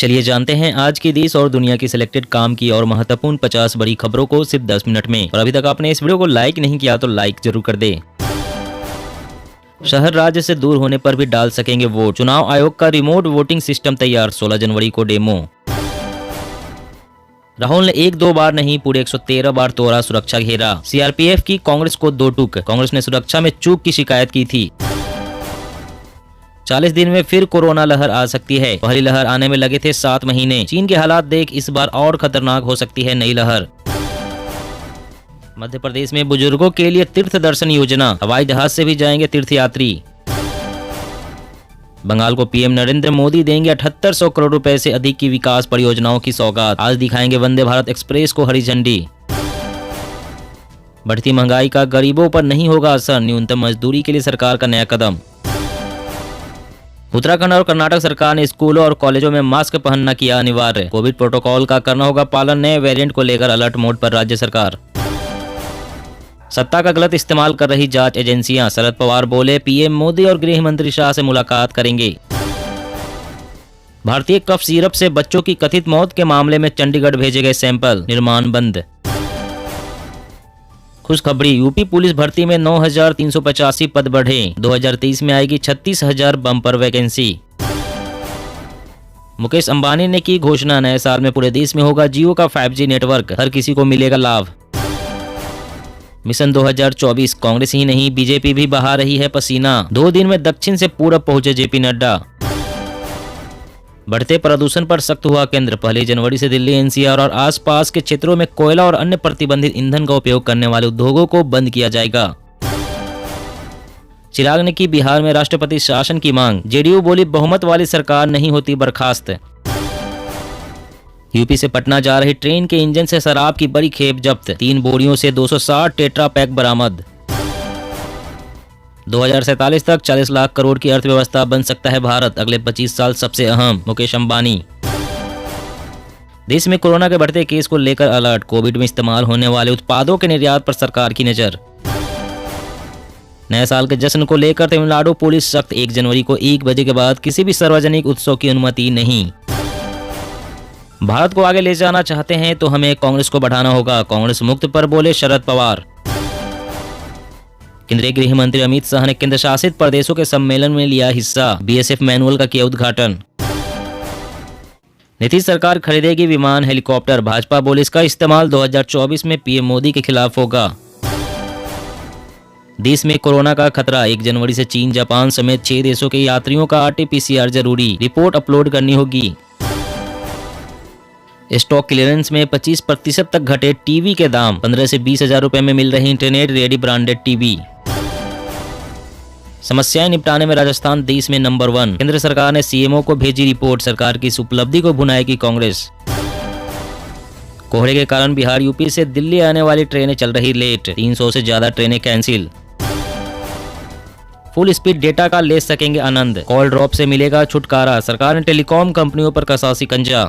चलिए जानते हैं आज की देश और दुनिया की सिलेक्टेड काम की और महत्वपूर्ण 50 बड़ी खबरों को सिर्फ 10 मिनट में। और अभी तक आपने इस वीडियो को लाइक नहीं किया तो लाइक जरूर कर दे। शहर राज्य से दूर होने पर भी डाल सकेंगे वोट, चुनाव आयोग का रिमोट वोटिंग सिस्टम तैयार, 16 जनवरी को डेमो। राहुल ने एक दो बार नहीं पूरे 113 बार तोड़ा सुरक्षा घेरा, सीआरपीएफ की कांग्रेस को दो टूक, कांग्रेस ने सुरक्षा में चूक की शिकायत की थी। 40 दिन में फिर कोरोना लहर आ सकती है, पहली लहर आने में लगे थे 7 महीने, चीन के हालात देख इस बार और खतरनाक हो सकती है नई लहर। मध्य प्रदेश में बुजुर्गों के लिए तीर्थ दर्शन योजना, हवाई जहाज से भी जाएंगे तीर्थयात्री। बंगाल को पीएम नरेंद्र मोदी देंगे 7800 करोड़ रुपए से अधिक की विकास परियोजनाओं की सौगात, आज दिखाएंगे वंदे भारत एक्सप्रेस को हरी झंडी। बढ़ती महंगाई का गरीबों पर नहीं होगा असर, न्यूनतम मजदूरी के लिए सरकार का नया कदम। उत्तराखंड और कर्नाटक सरकार ने स्कूलों और कॉलेजों में मास्क पहनना किया अनिवार्य, कोविड प्रोटोकॉल का करना होगा पालन, नए वेरिएंट को लेकर अलर्ट मोड पर राज्य सरकार। सत्ता का गलत इस्तेमाल कर रही जांच एजेंसियां, शरद पवार बोले पीएम मोदी और गृह मंत्री शाह से मुलाकात करेंगे। भारतीय कफ सिरप से बच्चों की कथित मौत के मामले में चंडीगढ़ भेजे गए सैंपल, निर्माण बंद। खुशखबरी, यूपी पुलिस भर्ती में 9385 पद बढ़े, 2023 में आएगी 36,000 बम्पर वैकेंसी। मुकेश अंबानी ने की घोषणा, नए साल में पूरे देश में होगा जियो का 5G नेटवर्क, हर किसी को मिलेगा लाभ। मिशन 2024, कांग्रेस ही नहीं बीजेपी भी बहा रही है पसीना, 2 दिन में दक्षिण से पूरब पहुंचे जेपी नड्डा। बढ़ते प्रदूषण पर सख्त हुआ केंद्र, 1 जनवरी से दिल्ली एनसीआर और आसपास के क्षेत्रों में कोयला और अन्य प्रतिबंधित ईंधन का उपयोग करने वाले उद्योगों को बंद किया जाएगा। चिराग ने की बिहार में राष्ट्रपति शासन की मांग, जेडीयू बोली बहुमत वाली सरकार नहीं होती बर्खास्त। यूपी से पटना जा रही ट्रेन के इंजन से शराब की बड़ी खेप जब्त, 3 बोरियों से 260 टेट्रा पैक बरामद। 2047 तक 40 लाख करोड़ की अर्थव्यवस्था बन सकता है भारत, अगले 25 साल सबसे अहम, मुकेश अंबानी। देश में कोरोना के बढ़ते केस को लेकर अलर्ट, कोविड में इस्तेमाल होने वाले उत्पादों के निर्यात पर सरकार की नजर। नए साल के जश्न को लेकर तमिलनाडु पुलिस सख्त, 1 जनवरी को 1 बजे के बाद किसी भी सार्वजनिक उत्सव की अनुमति नहीं। भारत को आगे ले जाना चाहते हैं तो हमें कांग्रेस को बढ़ाना होगा, कांग्रेस मुक्त पर बोले शरद पवार। केंद्रीय गृह मंत्री अमित शाह ने केंद्र शासित प्रदेशों के सम्मेलन में लिया हिस्सा, बीएसएफ मैनुअल का किया उद्घाटन। नीतीश सरकार खरीदेगी विमान हेलीकॉप्टर, भाजपा बोली इसका इस्तेमाल 2024 में पीएम मोदी के खिलाफ होगा। देश में कोरोना का खतरा, 1 जनवरी से चीन जापान समेत 6 देशों के यात्रियों का RT-PCR जरूरी, रिपोर्ट अपलोड करनी होगी। स्टॉक क्लियरेंस में 25% तक घटे टीवी के दाम, 15 से 20 हजार रुपए में मिल रही इंटरनेट रेडी ब्रांडेड टीवी। समस्याएं निपटाने में राजस्थान देश में नंबर 1, केंद्र सरकार ने सीएमओ को भेजी रिपोर्ट, सरकार की इस उपलब्धि को भुनाएगी कांग्रेस। कोहरे के कारण बिहार यूपी से दिल्ली आने वाली ट्रेनें चल रही लेट, 300 से ज्यादा ट्रेनें कैंसिल। फुल स्पीड डेटा का ले सकेंगे आनंद, कॉल ड्रॉप से मिलेगा छुटकारा, सरकार ने टेलीकॉम कंपनियों पर कसा शिकंजा।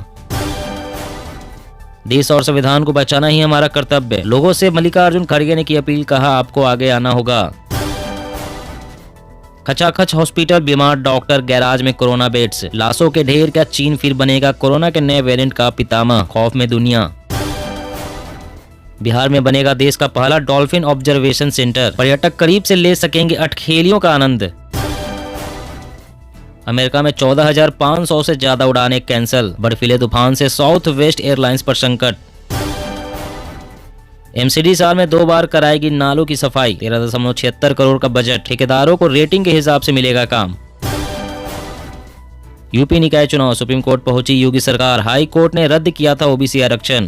देश और संविधान को बचाना ही हमारा कर्तव्य, लोगों से मल्लिकार्जुन खड़गे ने की अपील, कहा आपको आगे आना होगा। खचाखच हॉस्पिटल, बीमार डॉक्टर, गैराज में कोरोना बेड्स, लाशों के ढेर, क्या चीन फिर बनेगा कोरोना के नए वेरिएंट का पितामह, खौफ में दुनिया। बिहार में बनेगा देश का पहला डॉल्फिन ऑब्जर्वेशन सेंटर, पर्यटक करीब से ले सकेंगे अठखेलियों का आनंद। अमेरिका में 14,500 से ज्यादा उड़ानें कैंसल, बर्फीले तूफान से साउथ वेस्ट एयरलाइंस पर संकट। एमसीडी साल में 2 बार कराएगी नालों की सफाई, 13.76 करोड़ का बजट, ठेकेदारों को रेटिंग के हिसाब से मिलेगा काम। यूपी निकाय चुनाव, सुप्रीम कोर्ट पहुंची योगी सरकार, हाई कोर्ट ने रद्द किया था ओबीसी आरक्षण।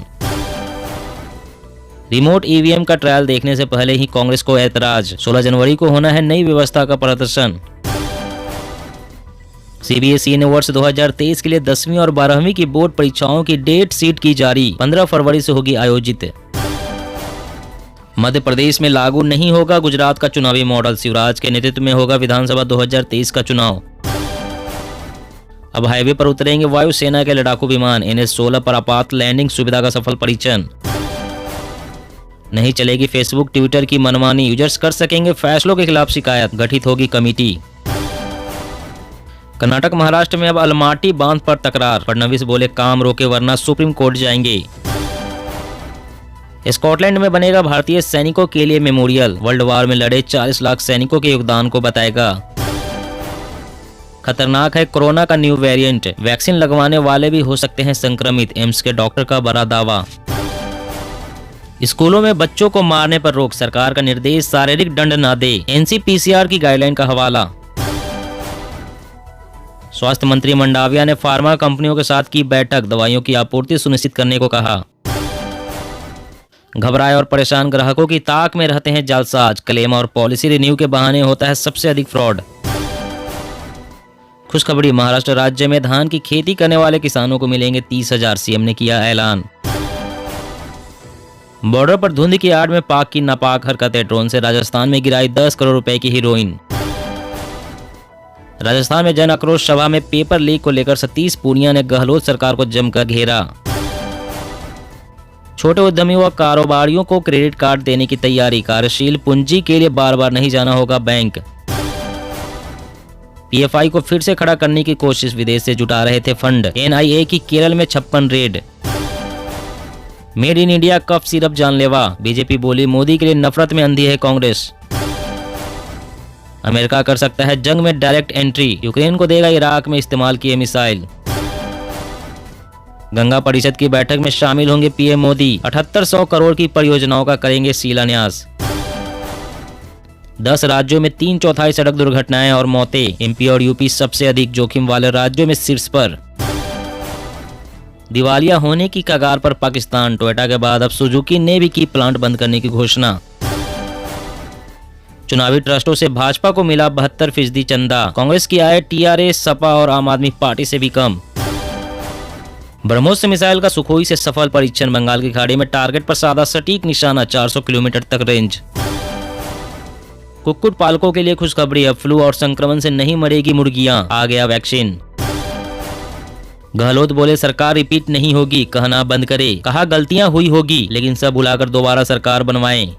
रिमोट ईवीएम का ट्रायल देखने से पहले ही कांग्रेस को ऐतराज, 16 जनवरी को होना है नई व्यवस्था का प्रदर्शन। सीबीएसई ने वर्ष 2023 के लिए 10वीं और 12वीं की बोर्ड परीक्षाओं की डेट शीट की जारी, 15 फरवरी से होगी आयोजित। मध्य प्रदेश में लागू नहीं होगा गुजरात का चुनावी मॉडल, शिवराज के नेतृत्व में होगा विधानसभा 2023 का चुनाव। अब हाईवे पर उतरेंगे वायुसेना के लड़ाकू विमान, NH-16 पर आपात लैंडिंग सुविधा का सफल परीक्षण। नहीं चलेगी फेसबुक ट्विटर की मनमानी, यूजर्स कर सकेंगे फैसलों के खिलाफ शिकायत, गठित होगी कमेटी। कर्नाटक महाराष्ट्र में अब अलमाटी बांध पर तकरार, फडणवीस बोले काम रोके वरना सुप्रीम कोर्ट जाएंगे। स्कॉटलैंड में बनेगा भारतीय सैनिकों के लिए मेमोरियल, वर्ल्ड वार में लड़े 40 लाख सैनिकों के योगदान को बताएगा। खतरनाक है कोरोना का न्यू वेरिएंट, वैक्सीन लगवाने वाले भी हो सकते हैं संक्रमित, एम्स के डॉक्टर का बड़ा दावा। स्कूलों में बच्चों को मारने पर रोक, सरकार का निर्देश शारीरिक दंड न दे, एनसीपीसीआर की गाइडलाइन का हवाला। स्वास्थ्य मंत्री मंडाविया ने फार्मा कंपनियों के साथ की बैठक, दवाइयों की आपूर्ति सुनिश्चित करने को कहा। घबराए और परेशान ग्राहकों की ताक में रहते हैं जालसाज, क्लेम और पॉलिसी रिन्यू के बहाने होता है सबसे अधिक फ्रॉड। खुशखबरी, महाराष्ट्र राज्य में धान की खेती करने वाले किसानों को मिलेंगे 30,000, सीएम ने किया ऐलान। बॉर्डर पर धुंध की आड़ में पाक की नापाक हरकतें, ड्रोन से राजस्थान में गिराई 10 करोड़ रुपए की हीरोइन। राजस्थान में जन आक्रोश सभा में पेपर लीक को लेकर सतीश पूनिया ने गहलोत सरकार को जमकर घेरा। छोटे उद्यमियों व कारोबारियों को क्रेडिट कार्ड देने की तैयारी, कार्यशील पूंजी के लिए बार बार नहीं जाना होगा बैंक। पीएफआई को फिर से खड़ा करने की कोशिश, विदेश से जुटा रहे थे फंड। एनआईए की केरल में 56 raid. Made in India cough syrup जानलेवा, बीजेपी बोली मोदी के लिए नफरत में अंधी है कांग्रेस। अमेरिका कर सकता है जंग में डायरेक्ट एंट्री, यूक्रेन को देगा इराक में इस्तेमाल किए मिसाइल। गंगा परिषद की बैठक में शामिल होंगे पीएम मोदी, 7800 करोड़ की परियोजनाओं का करेंगे शिलान्यास। 10 राज्यों में 3/4 सड़क दुर्घटनाएं और मौतें, एमपी और यूपी सबसे अधिक जोखिम वाले राज्यों में शीर्ष पर। दिवालिया होने की कगार पर पाकिस्तान, टोयोटा के बाद अब सुजुकी ने भी की प्लांट बंद करने की घोषणा। चुनावी ट्रस्टों से भाजपा को मिला 72% चंदा, कांग्रेस की आय टीआरएस, सपा और आम आदमी पार्टी से भी कम। ब्रह्मोस मिसाइल का सुखोई से सफल परीक्षण, बंगाल की खाड़ी में टारगेट पर साधा सटीक निशाना, 400 किलोमीटर तक रेंज। कुक्कुट पालकों के लिए खुशखबरी, अब फ्लू और संक्रमण से नहीं मरेगी मुर्गियां, आ गया वैक्सीन। गहलोत बोले सरकार रिपीट नहीं होगी, कहना बंद करे, कहा गलतियां हुई होगी लेकिन सब भुलाकर दोबारा सरकार बनवाएं।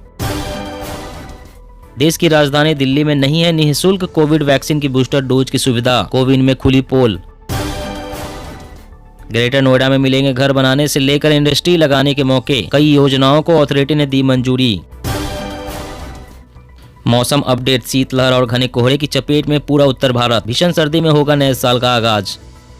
देश की राजधानी दिल्ली में नहीं है निःशुल्क कोविड वैक्सीन की बूस्टर डोज की सुविधा, कोविन में खुली पोल। ग्रेटर नोएडा में मिलेंगे घर बनाने से लेकर इंडस्ट्री लगाने के मौके, कई योजनाओं को अथॉरिटी ने दी मंजूरी। मौसम अपडेट, शीतलहर और घने कोहरे की चपेट में पूरा उत्तर भारत, भीषण सर्दी में होगा नए साल का आगाज।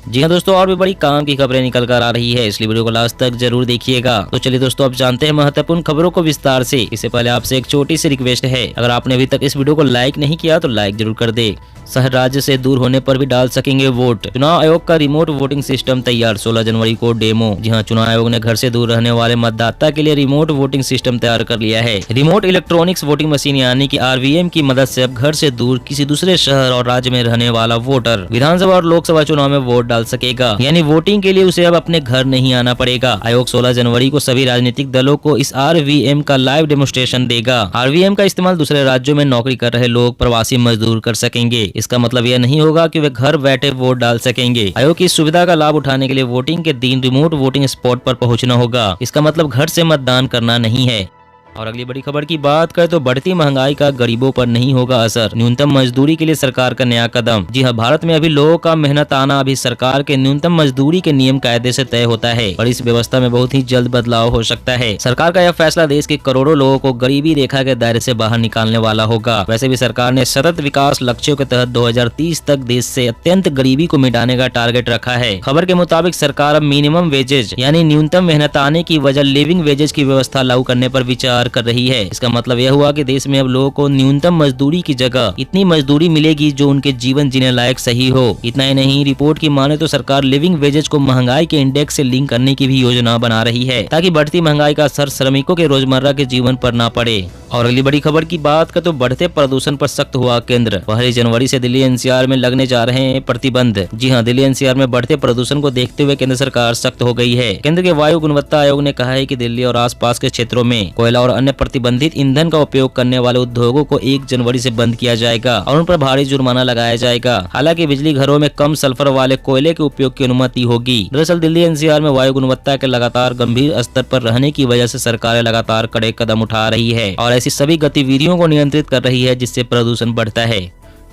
जी हाँ दोस्तों, और भी बड़ी काम की खबरें निकल कर आ रही है, इसलिए वीडियो को लास्ट तक जरूर देखिएगा। तो चलिए दोस्तों, अब जानते हैं महत्वपूर्ण खबरों को विस्तार से। इससे पहले आपसे एक छोटी सी रिक्वेस्ट है, अगर आपने अभी तक इस वीडियो को लाइक नहीं किया तो लाइक जरूर कर दे। शहर राज्य से दूर होने पर भी डाल सकेंगे वोट, चुनाव आयोग का रिमोट वोटिंग सिस्टम तैयार, 16 जनवरी को डेमो। जी हाँ, चुनाव आयोग ने घर से दूर रहने वाले मतदाता के लिए रिमोट वोटिंग सिस्टम तैयार कर लिया है। रिमोट इलेक्ट्रॉनिक्स वोटिंग मशीन यानी कि आरवीएम की मदद से अब घर से दूर किसी दूसरे शहर और राज्य में रहने वाला वोटर विधानसभा और लोकसभा चुनाव में वोट डाल सकेगा, यानी वोटिंग के लिए उसे अब अपने घर नहीं आना पड़ेगा। आयोग 16 जनवरी को सभी राजनीतिक दलों को इस आरवीएम का लाइव डेमोन्स्ट्रेशन देगा। आरवीएम का इस्तेमाल दूसरे राज्यों में नौकरी कर रहे लोग, प्रवासी मजदूर कर सकेंगे। इसका मतलब यह नहीं होगा कि वे घर बैठे वोट डाल सकेंगे। आयोग की इस सुविधा का लाभ उठाने के लिए वोटिंग के दिन रिमोट वोटिंग स्पॉट पर पहुंचना होगा। इसका मतलब घर से मतदान करना नहीं है। और अगली बड़ी खबर की बात करें तो बढ़ती महंगाई का गरीबों पर नहीं होगा असर, न्यूनतम मजदूरी के लिए सरकार का नया कदम। जी हाँ, भारत में अभी लोगों का मेहनत आना अभी सरकार के न्यूनतम मजदूरी के नियम कायदे से तय होता है, और इस व्यवस्था में बहुत ही जल्द बदलाव हो सकता है। सरकार का यह फैसला देश के करोड़ों लोगों को गरीबी रेखा के दायरे से बाहर निकालने वाला होगा। वैसे भी सरकार ने सतत विकास लक्ष्यों के तहत 2030 तक देश से अत्यंत गरीबी को मिटाने का टारगेट रखा है। खबर के मुताबिक सरकार अब मिनिमम वेजेज यानी न्यूनतम मेहनत आने की वजह लिविंग वेजेज की व्यवस्था लागू करने पर विचार कर रही है। इसका मतलब यह हुआ कि देश में अब लोगों को न्यूनतम मजदूरी की जगह इतनी मजदूरी मिलेगी जो उनके जीवन जीने लायक सही हो। इतना ही नहीं, रिपोर्ट की माने तो सरकार लिविंग वेजेज को महंगाई के इंडेक्स से लिंक करने की भी योजना बना रही है, ताकि बढ़ती महंगाई का असर श्रमिकों के रोजमर्रा के जीवन पर न पड़े। और अगली बड़ी खबर की बात करें तो बढ़ते प्रदूषण पर सख्त हुआ केंद्र। 1 जनवरी से दिल्ली एनसीआर में लगने जा रहे हैं प्रतिबंध। जी हाँ, दिल्ली एनसीआर में बढ़ते प्रदूषण को देखते हुए केंद्र सरकार सख्त हो गई है। केंद्र के वायु गुणवत्ता आयोग ने कहा है कि दिल्ली और आसपास के क्षेत्रों में कोयला और अन्य प्रतिबंधित ईंधन का उपयोग करने वाले उद्योगों को 1 जनवरी से बंद किया जाएगा और उन पर भारी जुर्माना लगाया जाएगा। हालांकि बिजली घरों में कम सल्फर वाले कोयले के उपयोग की अनुमति होगी। दरअसल दिल्ली एनसीआर में वायु गुणवत्ता के लगातार गंभीर स्तर पर रहने की वजह से सरकारें लगातार कड़े कदम उठा रही है और ऐसी सभी गतिविधियों को नियंत्रित कर रही है जिससे प्रदूषण बढ़ता है।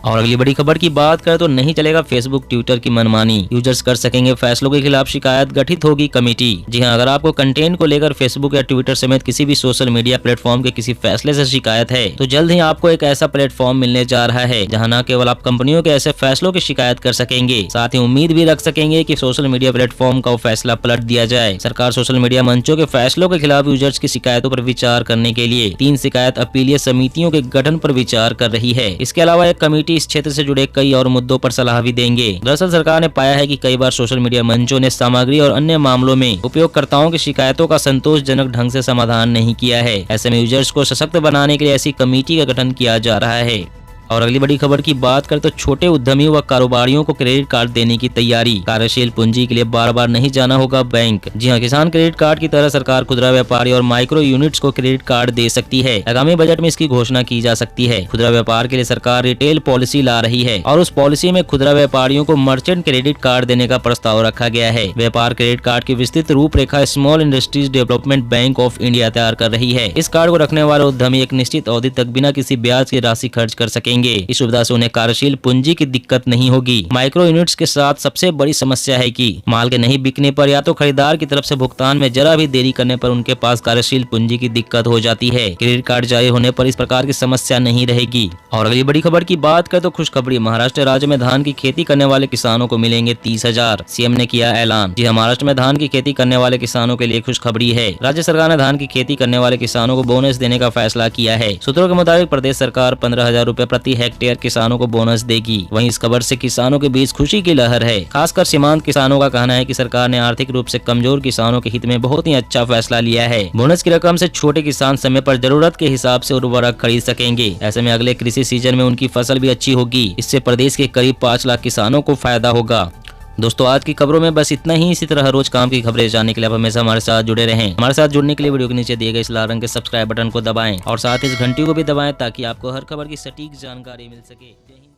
और अगली बड़ी खबर की बात करें तो नहीं चलेगा फेसबुक ट्विटर की मनमानी, यूजर्स कर सकेंगे फैसलों के खिलाफ शिकायत, गठित होगी कमेटी। जी हां, अगर आपको कंटेंट को लेकर फेसबुक या ट्विटर समेत किसी भी सोशल मीडिया प्लेटफॉर्म के किसी फैसले से शिकायत है तो जल्द ही आपको एक ऐसा प्लेटफॉर्म मिलने जा रहा है जहां न केवल आप कंपनियों के ऐसे फैसलों की शिकायत कर सकेंगे, साथ ही उम्मीद भी रख सकेंगे कि सोशल मीडिया प्लेटफॉर्म का फैसला पलट दिया जाए। सरकार सोशल मीडिया मंचों के फैसलों के खिलाफ यूजर्स की शिकायतों पर विचार करने के लिए 3 शिकायत अपीलीय समितियों के गठन पर विचार कर रही है। इसके अलावा एक कमेटी इस क्षेत्र से जुड़े कई और मुद्दों पर सलाह भी देंगे। दरअसल सरकार ने पाया है कि कई बार सोशल मीडिया मंचों ने सामग्री और अन्य मामलों में उपयोगकर्ताओं की शिकायतों का संतोषजनक ढंग से समाधान नहीं किया है। ऐसे में यूजर्स को सशक्त बनाने के लिए ऐसी कमेटी का गठन किया जा रहा है। और अगली बड़ी खबर की बात करें तो छोटे उद्यमियों व कारोबारियों को क्रेडिट कार्ड देने की तैयारी, कार्यशील पूंजी के लिए बार बार नहीं जाना होगा बैंक। जी हां, किसान क्रेडिट कार्ड की तरह सरकार खुदरा व्यापारी और माइक्रो यूनिट्स को क्रेडिट कार्ड दे सकती है। आगामी बजट में इसकी घोषणा की जा सकती है। खुदरा व्यापार के लिए सरकार रिटेल पॉलिसी ला रही है और उस पॉलिसी में खुदरा व्यापारियों को मर्चेंट क्रेडिट कार्ड देने का प्रस्ताव रखा गया है। व्यापार क्रेडिट कार्ड की विस्तृत रूपरेखा small industries development bank of India तैयार कर रही है। इस कार्ड को रखने वाले उद्यमी एक निश्चित अवधि तक बिना किसी ब्याज की राशि खर्च कर सकेंगे। इस सुविधा से उन्हें कार्यशील पूंजी की दिक्कत नहीं होगी। माइक्रो यूनिट्स के साथ सबसे बड़ी समस्या है कि माल के नहीं बिकने पर या तो खरीदार की तरफ से भुगतान में जरा भी देरी करने पर उनके पास कार्यशील पूंजी की दिक्कत हो जाती है। क्रेडिट कार्ड जारी होने पर इस प्रकार की समस्या नहीं रहेगी। और अगली बड़ी खबर की बात करें तो खुशखबरी, महाराष्ट्र राज्य में धान की खेती करने वाले किसानों को मिलेंगे 30,000, सीएम ने किया ऐलान। जी, महाराष्ट्र में धान की खेती करने वाले किसानों के लिए खुशखबरी है। राज्य सरकार ने धान की खेती करने वाले किसानों को बोनस देने का फैसला किया है। सूत्रों के मुताबिक प्रदेश सरकार 15,000 रूपए प्रति हेक्टेयर किसानों को बोनस देगी। वहीं इस खबर से किसानों के बीच खुशी की लहर है। खासकर सीमांत किसानों का कहना है कि सरकार ने आर्थिक रूप से कमजोर किसानों के हित में बहुत ही अच्छा फैसला लिया है। बोनस की रकम से छोटे किसान समय पर जरूरत के हिसाब से उर्वरक खरीद सकेंगे। ऐसे में अगले कृषि सीजन में उनकी फसल भी अच्छी होगी। इससे प्रदेश के करीब 5 लाख किसानों को फायदा होगा। दोस्तों, आज की खबरों में बस इतना ही। इसी तरह रोज काम की खबरें जानने के लिए आप हमेशा हमारे साथ जुड़े रहें। हमारे साथ जुड़ने के लिए वीडियो के नीचे दिए गए इस लाल रंग के सब्सक्राइब बटन को दबाएं और साथ ही इस घंटी को भी दबाएं ताकि आपको हर खबर की सटीक जानकारी मिल सके।